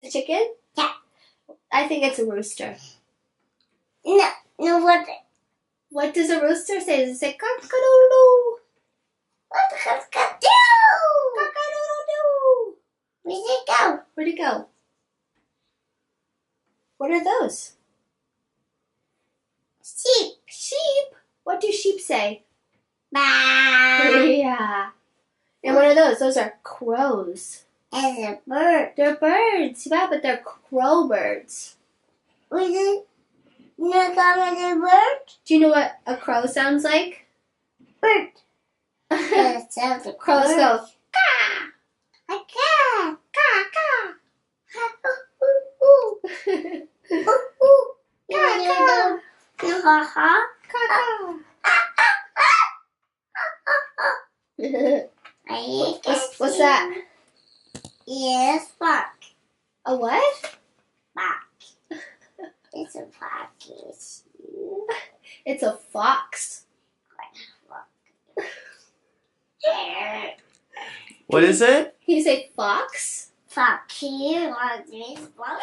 A chicken? Yeah. I think it's a rooster. No, what? What does a rooster say? Does it say cock-a-doodle-doo? What the heck got do? Cock-a-doodle-doo. Where'd it go? Where'd it go? What are those? Sheep. Sheep? What do sheep say? Bah. Yeah. And what are those? Those are crows. It's a bird. They're birds. Yeah, but they're crow birds. Was it? You know the bird? Do you know what a crow sounds like? Bird. It sounds like Crows bird. go, caw. Caw, Caw, caw. ooh, ooh, ooh. Caw, No, ha, ha. caw. What's that? Yes, bark. A what? Bark. It's a package. It's a fox. What is it? Can you say fox? Fuck you, want this bark?